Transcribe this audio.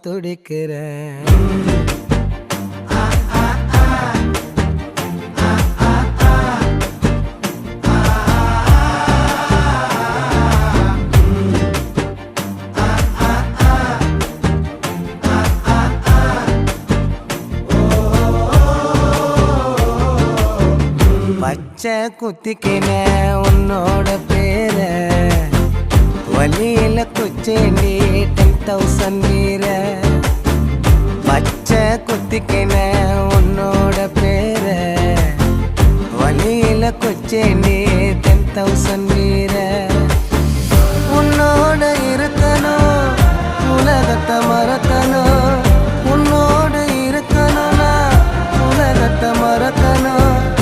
துடிக்கிறேன். பச்சை குத்திக்கின உன்னோட பேர வலியில குச்சேண்டி 10,000 வீர. பச்சை குத்திக்கின உன்னோட பேர வலியில குச்சேண்டி 10,000 வீர. உன்னோட இருக்கணும் உலகத்தை மறக்கணும்